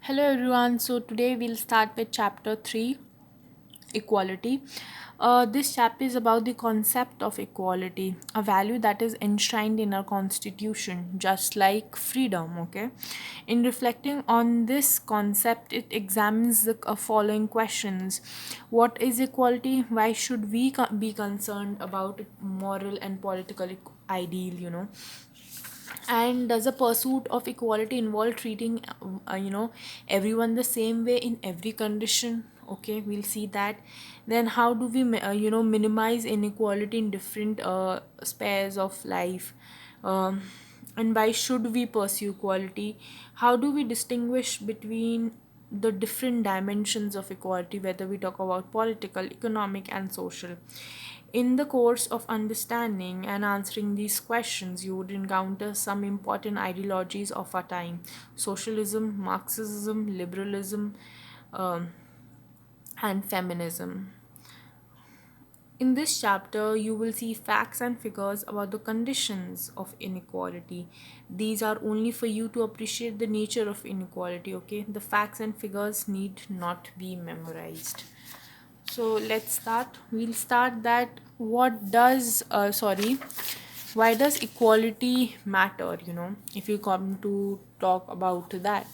Hello everyone. So today we'll start with chapter 3, equality. This chapter is about the concept of equality, a value that is enshrined in our constitution, just like freedom. Okay, in reflecting on this concept, it examines the following questions: What is equality? Why should we be concerned about moral and political ideal? And does the pursuit of equality involve treating everyone the same way in every condition? Okay, we'll see that. Then how do we minimize inequality in different spheres of life? And why should we pursue equality? How do we distinguish between the different dimensions of equality, whether we talk about political, economic, and social? In the course of understanding and answering these questions, you would encounter some important ideologies of our time: socialism, Marxism, liberalism, um, and feminism. In this chapter, you will see facts and figures about the conditions of inequality. These are only for you to appreciate the nature of inequality, okay? The facts and figures need not be memorized. So let's start. We'll start that why does equality matter, if you come to talk about that.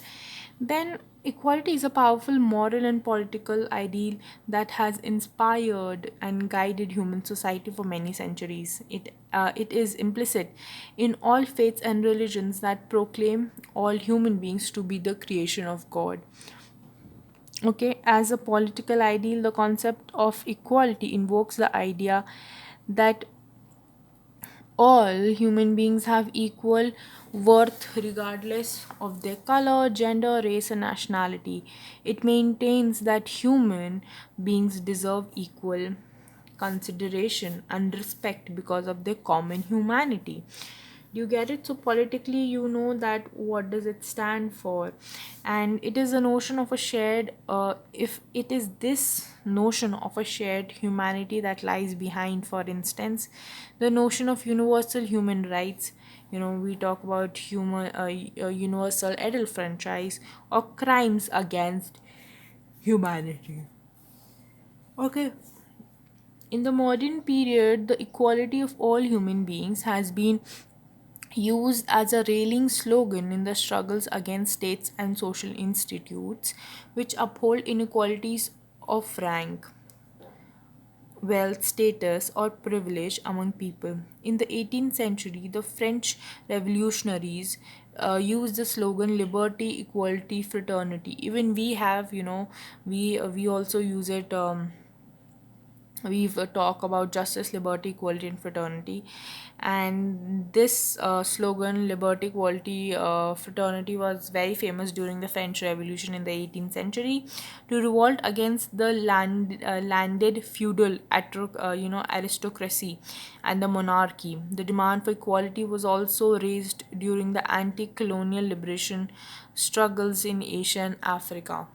Then equality is a powerful moral and political ideal that has inspired and guided human society for many centuries. It is implicit in all faiths and religions that proclaim all human beings to be the creation of God. Okay, as a political ideal, the concept of equality invokes the idea that all human beings have equal worth regardless of their color, gender, race, and nationality. It maintains that human beings deserve equal consideration and respect because of their common humanity. You get it? So politically, you know that what does it stand for, and it is a notion of a shared if it is this notion of a shared humanity that lies behind, for instance, the notion of universal human rights. We talk about universal adult franchise or crimes against humanity. Okay. In the modern period, the equality of all human beings has been used as a rallying slogan in the struggles against states and social institutes which uphold inequalities of rank, wealth, status, or privilege among people. In the 18th century, the French revolutionaries used the slogan liberty, equality, fraternity. Even we have, we also use it. We've talked about justice, liberty, equality, and fraternity. And this slogan, liberty, equality, fraternity, was very famous during the French Revolution in the 18th century to revolt against the landed feudal aristocracy and the monarchy. The demand for equality was also raised during the anti-colonial liberation struggles in Asia and Africa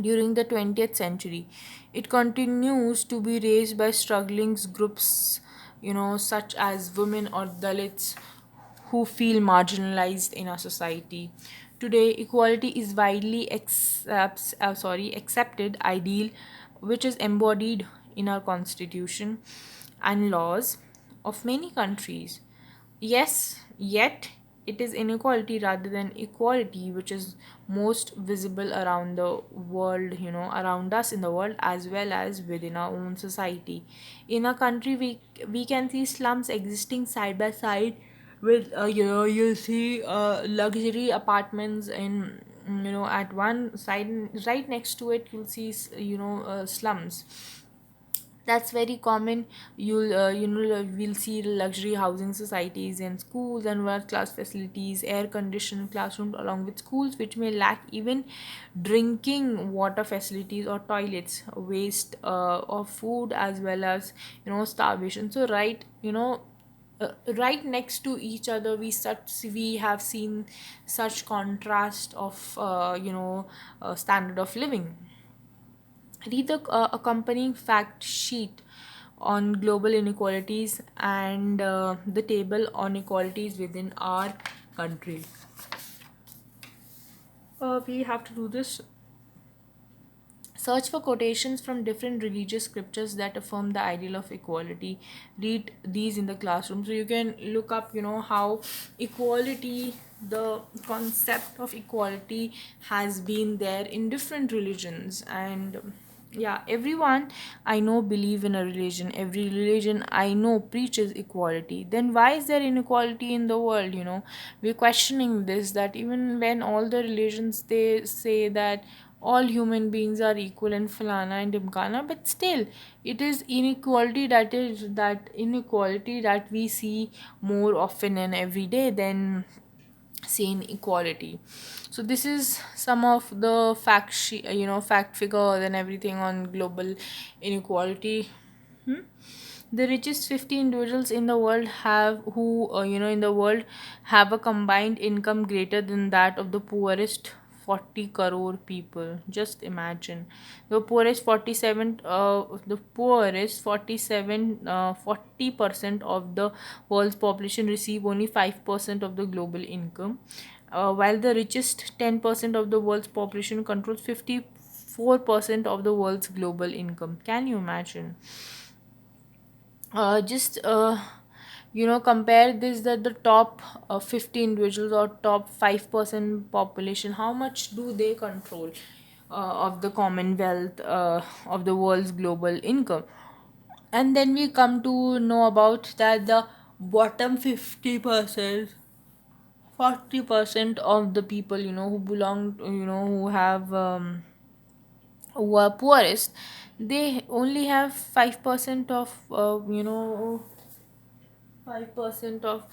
during the 20th century. It continues to be raised by struggling groups, such as women or Dalits who feel marginalized in our society. Today, equality is widely accepted ideal which is embodied in our constitution and laws of many countries. Yes, yet it is inequality rather than equality which is most visible around the world, around us in the world as well as within our own society. In a country, we can see slums existing side by side with, you'll see luxury apartments in, at one side, and right next to it, you'll see, slums. That's very common. We'll see luxury housing societies in schools and world class facilities, air conditioned classrooms along with schools which may lack even drinking water facilities or toilets, waste of food, as well as starvation. So right next to each other, we have seen such contrast of standard of living. Read the accompanying fact sheet on global inequalities and the table on inequalities within our country. We have to do this. Search for quotations from different religious scriptures that affirm the ideal of equality. Read these in the classroom. So you can look up, how equality, the concept of equality has been there in different religions. And yeah, everyone I know believe in a religion. Every religion I know preaches equality. Then why is there inequality in the world? We're questioning this, that even when all the religions they say that all human beings are equal and falana and dimkana, but still it is inequality that we see more often and every day than seen equality. So this is some of the fact figures and everything on global inequality. The richest 50 individuals in the world have who in the world have a combined income greater than that of the poorest 40 crore people. Just imagine, the poorest 47 40% of the world's population receive only 5% of the global income, while the richest 10% of the world's population controls 54% of the world's global income. Can you imagine? Just compare this, that the top 50 individuals or top 5% population, how much do they control of the commonwealth, of the world's global income. And then we come to know about that the bottom 50%, 40% of the people, who belong, who have who are poorest, they only have 5% of 5% of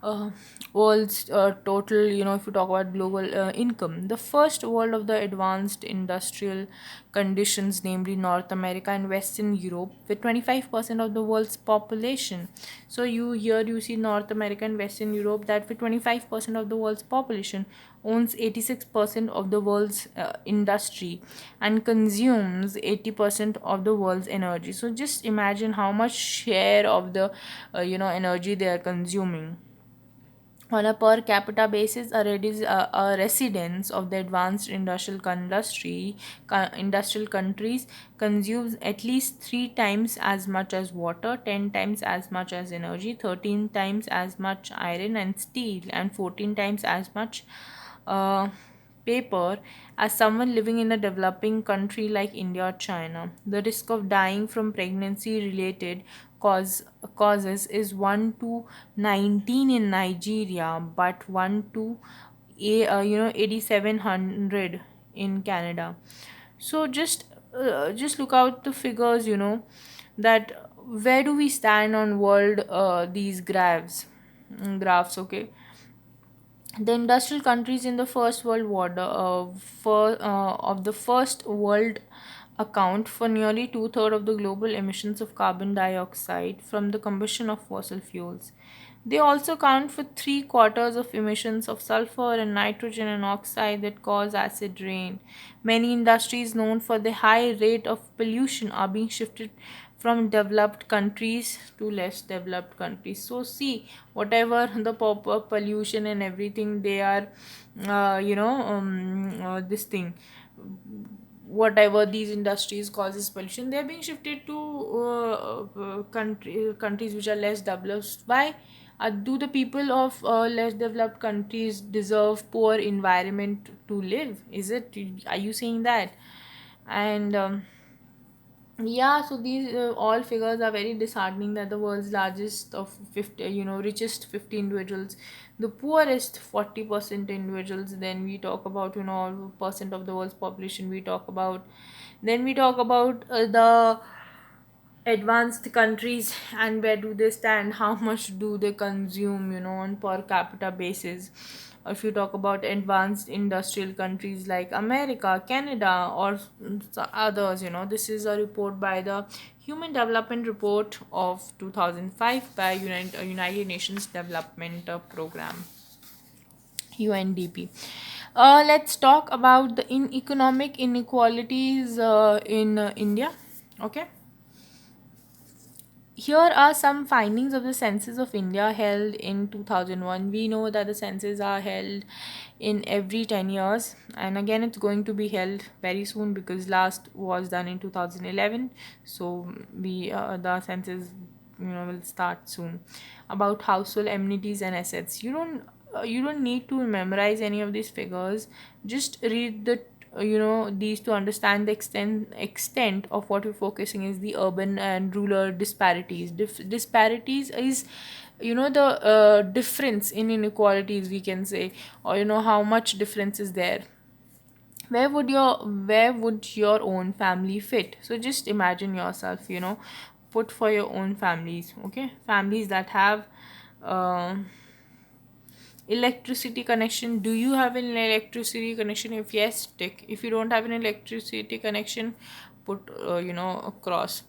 uh, world's total, if you talk about global income. The first world of the advanced industrial conditions, namely North America and Western Europe, with 25% of the world's population. So you see North America and Western Europe, that with 25% of the world's population owns 86% of the world's industry and consumes 80% of the world's energy. So just imagine how much share of the energy they are consuming. On a per capita basis, a residents of the advanced industrial countries consumes at least 3 times as much as water, 10 times as much as energy, 13 times as much iron and steel, and 14 times as much uh, paper as someone living in a developing country like India or China. The risk of dying from pregnancy related causes is 1 to 19 in Nigeria, but 1 to 8700 in Canada. So just look out the figures, that where do we stand on world these graphs, okay. The industrial countries in the first world war of the first world account for nearly two-thirds of the global emissions of carbon dioxide from the combustion of fossil fuels. They also account for three-quarters of emissions of sulfur and nitrogen and oxide that cause acid rain. Many industries known for the high rate of pollution are being shifted from developed countries to less developed countries. So see, whatever the pollution and everything, they are this thing, whatever these industries causes pollution, they are being shifted to countries which are less developed. Why? Do the people of less developed countries deserve poor environment to live? Is it, are you saying that? And yeah, so these all figures are very disheartening, that the world's largest of 50, richest 50 individuals, the poorest 40% individuals. Then we talk about, percent of the world's population we talk about. Then we talk about the advanced countries, and where do they stand, how much do they consume, on per capita basis. If you talk about advanced industrial countries like America, Canada, or others, this is a report by the Human Development Report of 2005 by United Nations Development Program, UNDP. Let's talk about the economic inequalities in India. Okay. Here are some findings of the census of India held in 2001. We know that the census are held in every 10 years, and again it's going to be held very soon because last was done in 2011. So we the census will start soon. About household amenities and assets, you don't need to memorize any of these figures. Just read the these to understand the extent of what we're focusing is the urban and rural disparities. Disparities is the difference in inequalities, we can say, or how much difference is there. Where would your own family fit? So just imagine yourself, put for your own families, okay, families that have um electricity connection. Do you have an electricity connection? If yes, tick. If you don't have an electricity connection, put a cross.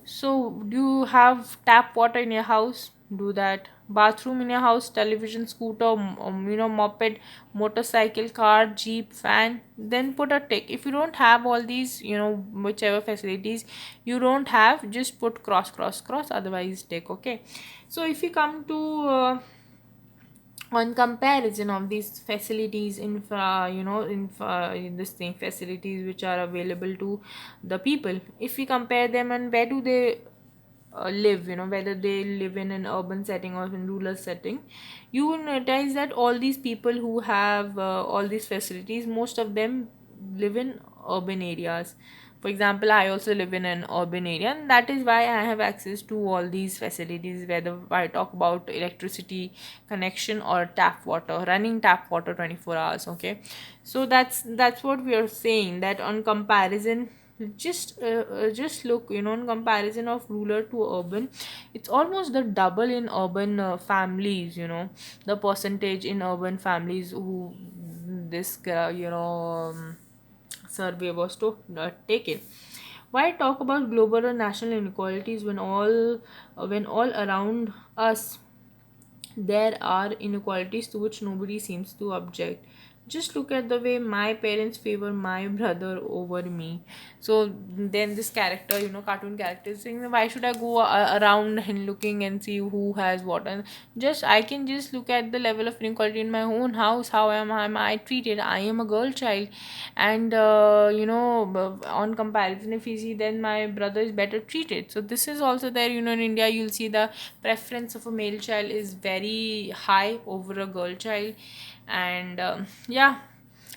So do you have tap water in your house? Do that. Bathroom in your house, television, scooter, moped, motorcycle, car, jeep, fan, then put a tick. If you don't have all these, whichever facilities you don't have, just put cross, cross, cross, otherwise tick. Okay. So if you come to on comparison of these facilities, in this thing, facilities which are available to the people, if we compare them and where do they live, whether they live in an urban setting or in rural setting, you will notice that all these people who have all these facilities, most of them live in urban areas. For example, I also live in an urban area, and that is why I have access to all these facilities, whether I talk about electricity connection or tap water, running tap water 24 hours. Okay, so that's what we are saying, that on comparison, just look, in comparison of rural to urban, it's almost the double in urban families, the percentage in urban families who this survey was to taken. Why talk about global or national inequalities when all around us there are inequalities to which nobody seems to object? Just look at the way my parents favor my brother over me. So then this character, cartoon character is saying, why should I go around and looking and see who has what? And just I can just look at the level of inequality in my own house. How am I treated? I am a girl child, and on comparison, if you see, then my brother is better treated. So this is also there, in India you'll see the preference of a male child is very high over a girl child. And yeah,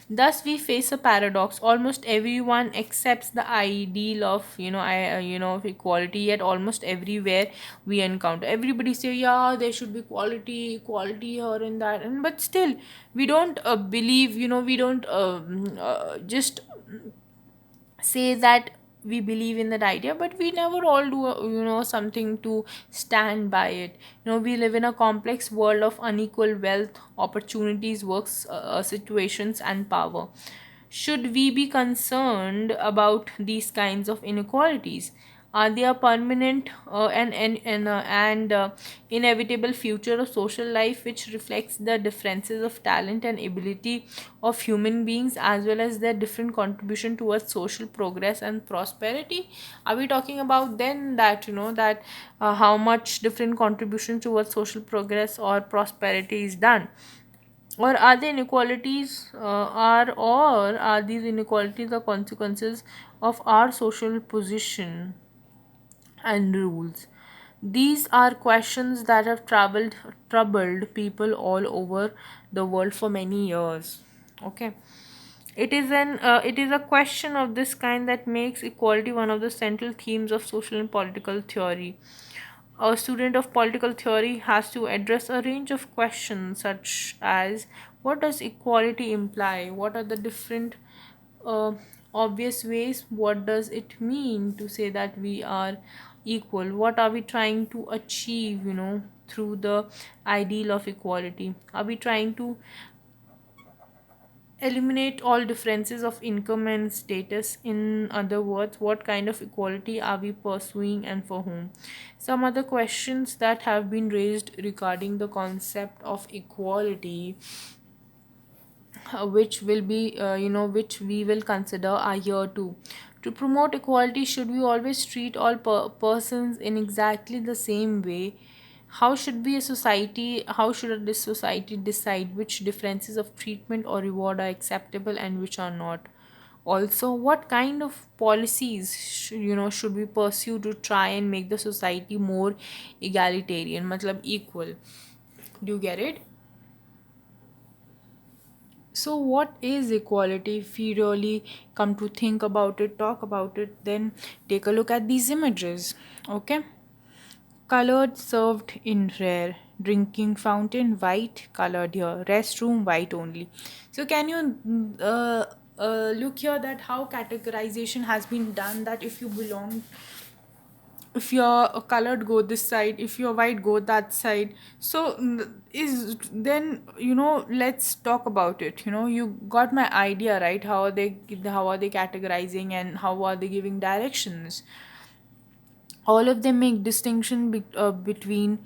thus we face a paradox. Almost everyone accepts the ideal of of equality, yet almost everywhere we encounter, everybody say, yeah, there should be equality here and that, and but still we don't believe, we don't just say that we believe in that idea, but we never all do something to stand by it. We live in a complex world of unequal wealth, opportunities, works, situations, and power. Should we be concerned about these kinds of inequalities? Are they a permanent and inevitable future of social life which reflects the differences of talent and ability of human beings, as well as their different contribution towards social progress and prosperity? Are we talking about then that that how much different contribution towards social progress or prosperity is done? Or are the inequalities are these inequalities the consequences of our social position and rules? These are questions that have troubled people all over the world for many years. Okay, it is a question of this kind that makes equality one of the central themes of social and political theory. A student of political theory has to address a range of questions such as, what does equality imply? What are the different uh, obvious ways? What does it mean to say that we are equal? What are we trying to achieve, through the ideal of equality? Are we trying to eliminate all differences of income and status? In other words, what kind of equality are we pursuing and for whom? Some other questions that have been raised regarding the concept of equality, which we will consider are here too. To promote equality, should we always treat all persons in exactly the same way? How should this society decide which differences of treatment or reward are acceptable and which are not? Also, what kind of policies should we pursue to try and make the society more egalitarian, matlab equal? Do you get it? So, what is equality? If we really come to think about it, talk about it, then take a look at these images. Okay, colored served in rare, drinking fountain white, colored here, restroom white only. So, can you look here that how categorization has been done? That if you're colored, go this side, if you're white, go that side. So is then let's talk about it. You got my idea, right? How are they categorizing, and how are they giving directions? All of them make distinction between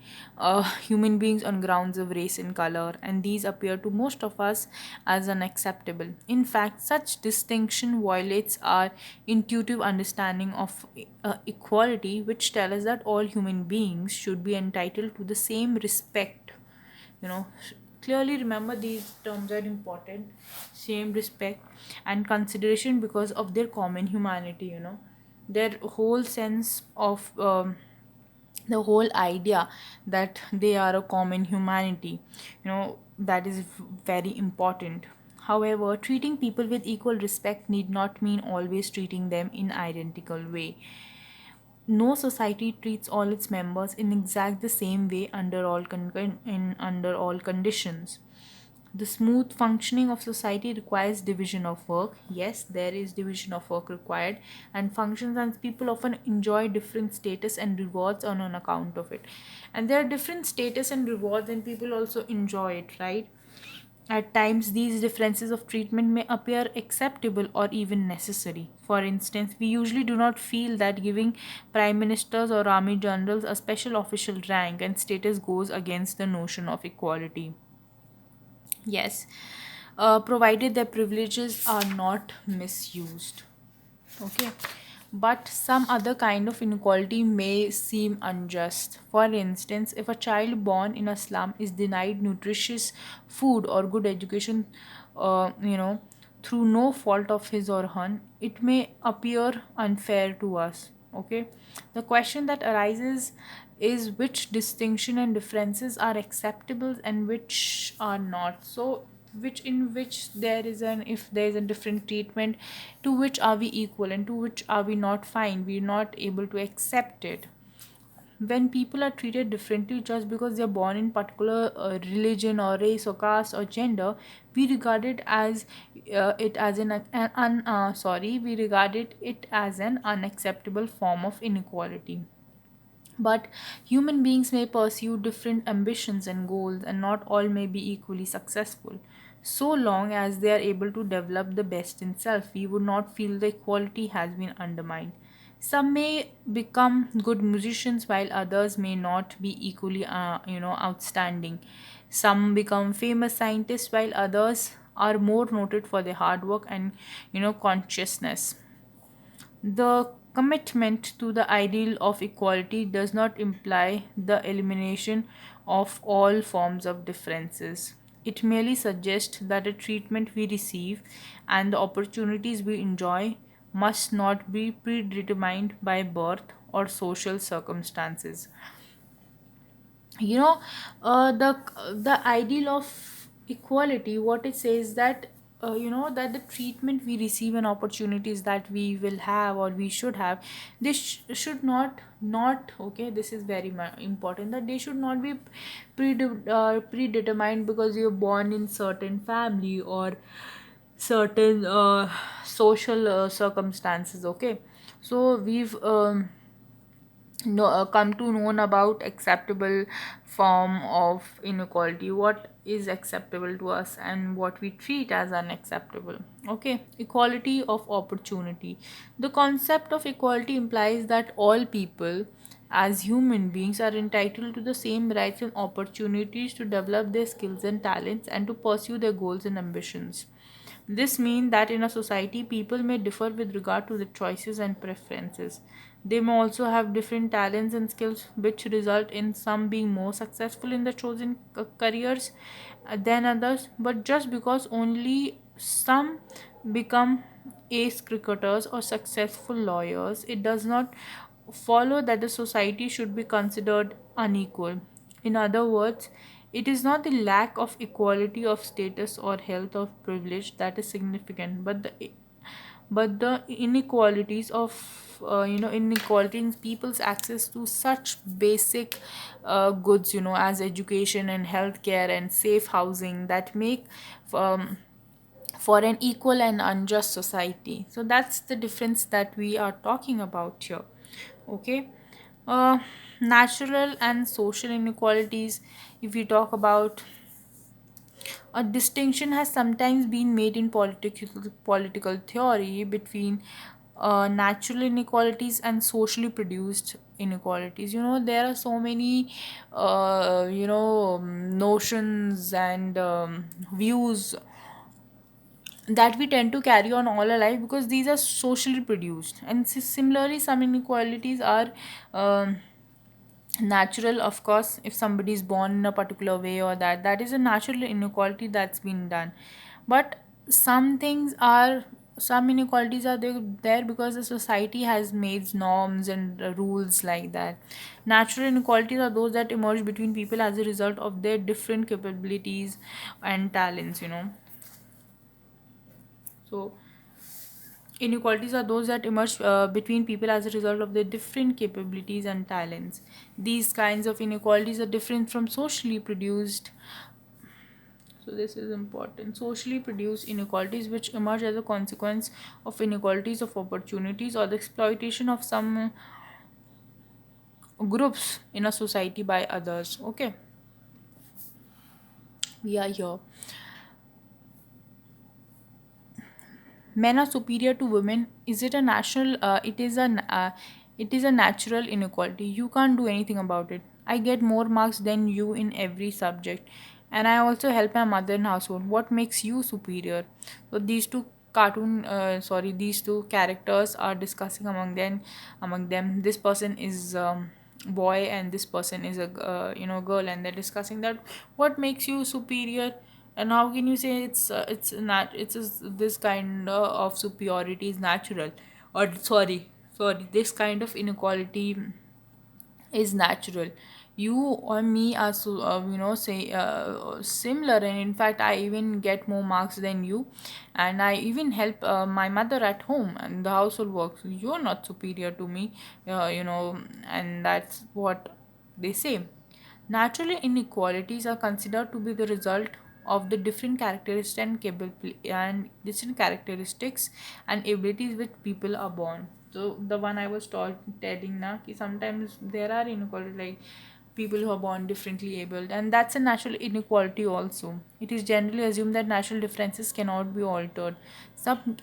human beings on grounds of race and color, and these appear to most of us as unacceptable. In fact, such distinction violates our intuitive understanding of equality, which tell us that all human beings should be entitled to the same respect. you know Clearly remember, these terms are important: same respect and consideration, because of their common humanity. Their whole sense of the whole idea that they are a common humanity, that is very important. However, treating people with equal respect need not mean always treating them in identical way. No society treats all its members in exact the same way under all conditions. The smooth functioning of society requires division of work. Yes, there is division of work required, and functions, and people often enjoy different status and rewards on an account of it. And there are different status and rewards, and people also enjoy it, right? At times, these differences of treatment may appear acceptable or even necessary. For instance, we usually do not feel that giving prime ministers or army generals a special official rank and status goes against the notion of equality. Yes, provided their privileges are not misused. Okay, but some other kind of inequality may seem unjust. For instance, if a child born in a slum is denied nutritious food or good education, uh, you know, through no fault of his or her, it may appear unfair to us. Okay, the question that arises is which distinction and differences are acceptable and which are not. So which there is an if there is a different treatment, to which are we equal and to which are we not fine, we're not able to accept it. When people are treated differently just because they're born in particular religion or race or caste or gender, we regard it as it as we regarded it as an unacceptable form of inequality. But human beings may pursue different ambitions and goals, and not all may be equally successful. So long as they are able to develop the best in self, we would not feel the equality has been undermined. Some may become good musicians while others may not be equally outstanding. Some become famous scientists while others are more noted for their hard work and consciousness. The commitment to the ideal of equality does not imply the elimination of all forms of differences. It merely suggests that the treatment we receive and the opportunities we enjoy must not be predetermined by birth or social circumstances. you know the ideal of equality, what it says that that the treatment we receive and opportunities that we will have or we should have, this should not okay, this is very important, that they should not be predetermined because you're born in certain family or certain social circumstances. Okay, so we've come to know about acceptable form of inequality, what is acceptable to us and what we treat as unacceptable. Okay, equality of opportunity. The concept of equality implies that all people as human beings are entitled to the same rights and opportunities to develop their skills and talents and to pursue their goals and ambitions. This means that in a society, people may differ with regard to the choices and preferences. They may also have different talents and skills, which result in some being more successful in the chosen careers than others. But just because only some become ace cricketers or successful lawyers, it does not follow that the society should be considered unequal. In other words, it is not the lack of equality of status or health or privilege that is significant, but the inequalities of inequality in people's access to such basic goods, as education and healthcare and safe housing, that make um, for an equal and unjust society. So that's the difference that we are talking about here. Okay. uh, Natural and social inequalities, if we talk about, a distinction has sometimes been made in political theory between natural inequalities and socially produced inequalities. There are so many notions and views that we tend to carry on all our life, because these are socially produced. And similarly, some inequalities are um, natural. Of course, if somebody is born in a particular way, or that is a natural inequality that's been done. But some inequalities are there because the society has made norms and rules like that. Natural inequalities are those that emerge between people as a result of their different capabilities and talents. So inequalities are those that emerge between people as a result of their different capabilities and talents. These kinds of inequalities are different from socially produced. So, this is important. Socially produced inequalities, which emerge as a consequence of inequalities of opportunities or the exploitation of some groups in a society by others. Okay, we are here. Men are superior to women. Is it a national? It is a natural inequality. You can't do anything about it. I get more marks than you in every subject, and I also help my mother in household. What makes you superior? So these two characters are discussing among them. This person is boy, and this person is a girl, and they're discussing that what makes you superior. And how can you say this kind of superiority is natural, or sorry, this kind of inequality is natural? You or me are say similar, and in fact I even get more marks than you, and I even help my mother at home and the household works. You're not superior to me, and that's what they say. Natural inequalities are considered to be the result of the different characteristics and abilities which people are born. So the one I was telling now, कि sometimes there are inequality, like people who are born differently abled, and that's a natural inequality also. It is generally assumed that natural differences cannot be altered. Some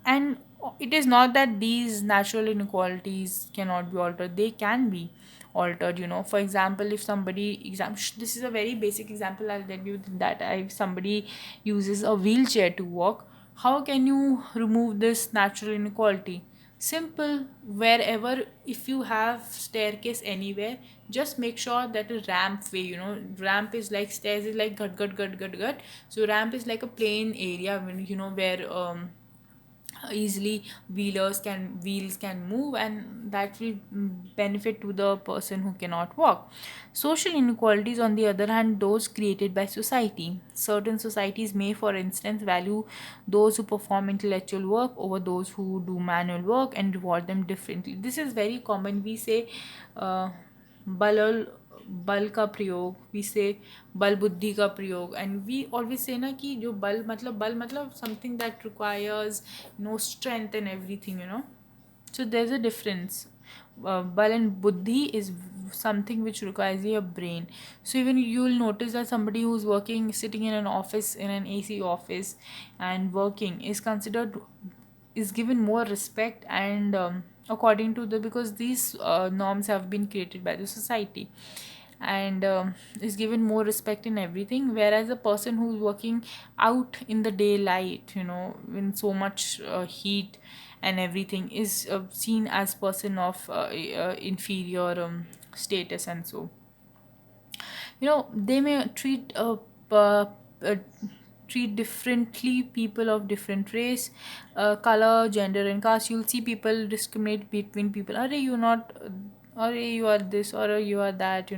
and it is not that these natural inequalities cannot be altered. They can be altered. For example, if this is a very basic example I'll tell you, that if somebody uses a wheelchair to walk, how can you remove this natural inequality? Simple. Wherever, if you have staircase anywhere, just make sure that a ramp way, ramp is like stairs is like gut. So ramp is like a plain area when where easily wheels can move, and that will benefit to the person who cannot walk. Social inequalities, on the other hand, those created by society. Certain societies may, for instance, value those who perform intellectual work over those who do manual work and reward them differently. This is very common. We say uh, बल बल का प्रयोग, we से बल बुद्धि का प्रयोग, and we always say ना कि जो बल मतलब something that requires no strength and everything so there's a difference. Bal and buddhi is something which requires your brain. So even you'll notice that somebody who's working, sitting in an office, in an AC office and working, is given more respect, and according to because these norms have been created by the society. and is given more respect in everything, whereas a person who's working out in the daylight, in so much heat and everything, is seen as person of inferior status. And so, they may uh, uh, treat differently people of different race, color, gender, and caste. You'll see people discriminate between people. Are you not, or you are this, or you are that.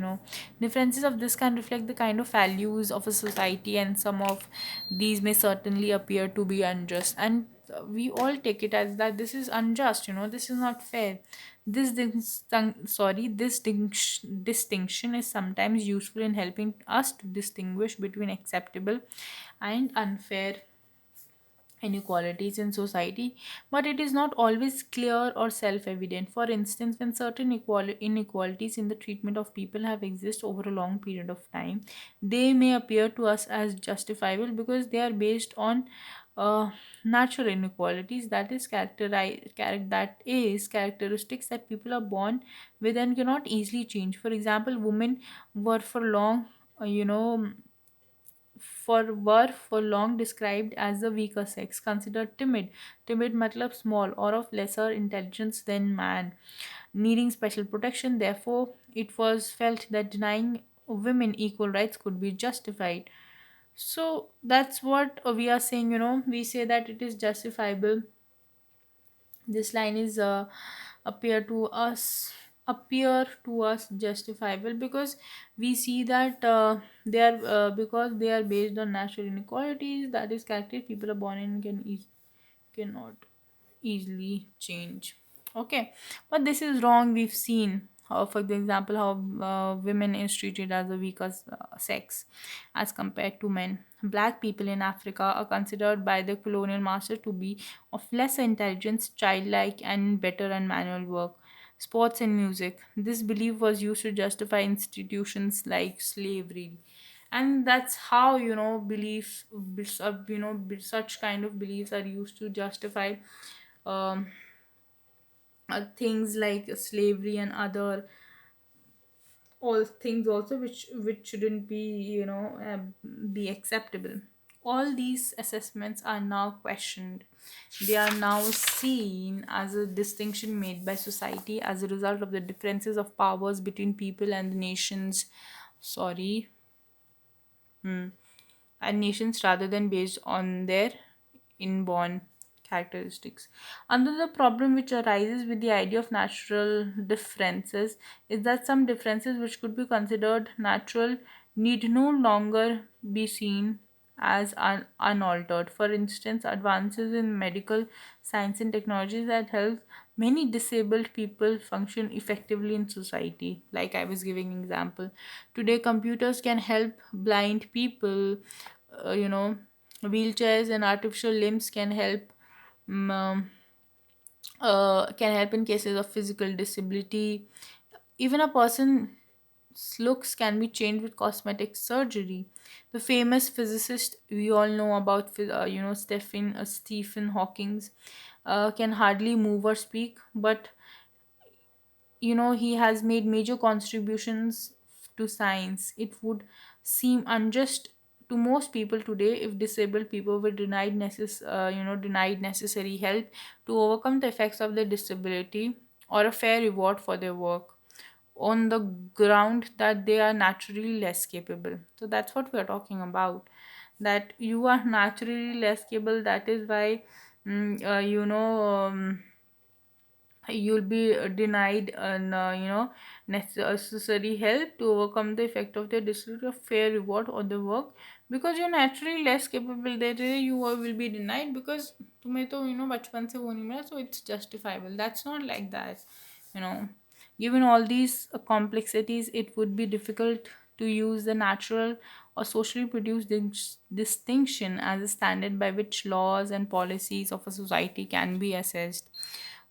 Differences of this can reflect the kind of values of a society, and some of these may certainly appear to be unjust. And we all take it as that this is unjust. This is not fair. This distinction is sometimes useful in helping us to distinguish between acceptable and unfair inequalities in society, but it is not always clear or self-evident. For instance, when certain inequalities in the treatment of people have existed over a long period of time, they may appear to us as justifiable because they are based on natural inequalities, that is characteristics that people are born with and cannot easily change. For example, women were for long you know were for long described as the weaker sex, considered timid. Timid matlab small or of lesser intelligence than man, needing special protection. Therefore, it was felt that denying women equal rights could be justified. So that's what we are saying. We say that it is justifiable. This line is appear to us appear to us justifiable because we see that they are because they are based on natural inequalities, that is character people are born in cannot easily change. Okay, but this is wrong. We've seen how, for the example, how women is treated as a weaker sex as compared to men. Black people in Africa are considered by the colonial master to be of lesser intelligence, childlike, and better at manual work, sports, and music. This belief was used to justify institutions like slavery. And that's how such kind of beliefs are used to justify um, things like slavery and other all things also, which shouldn't be acceptable. All these assessments are now questioned. They are now seen as a distinction made by society as a result of the differences of powers between people and the nations. Sorry. And nations rather than based on their inborn characteristics. Another problem which arises with the idea of natural differences is that some differences which could be considered natural need no longer be seen as unaltered. For instance, advances in medical science and technologies that help many disabled people function effectively in society. Like I was giving example, today computers can help blind people. uh, you know Wheelchairs and artificial limbs mm, um, can help in cases of physical disability. Even a person's looks can be changed with cosmetic surgery. The famous physicist we all know about, Stephen Hawking's, can hardly move or speak, but he has made major contributions to science. It would seem unjust to most people today if disabled people were denied necessary help to overcome the effects of their disability, or a fair reward for their work, on the ground that they are naturally less capable. So that's what we are talking about, that you are naturally less capable. That is why mm, uh, you know you'll be denied necessary help to overcome the effect of their disability, of fair reward or the work, because you're naturally less capable. That you will be denied because तुम्हें तो बचपन से वो नहीं मिला, so it's justifiable. That's not like that. you know Given all these complexities, it would be difficult to use the natural or socially produced distinction as a standard by which laws and policies of a society can be assessed.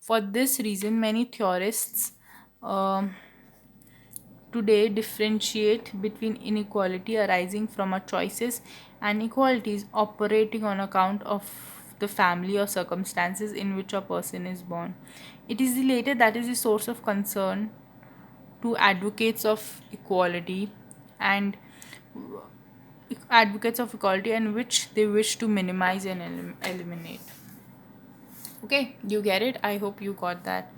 For this reason, many theorists um, today differentiate between inequality arising from our choices and equalities operating on account of the family or circumstances in which a person is born. It is the latter that is the source of concern to advocates of equality and advocates of equality, and which they wish to minimize and eliminate. Okay, you get it? I hope you got that.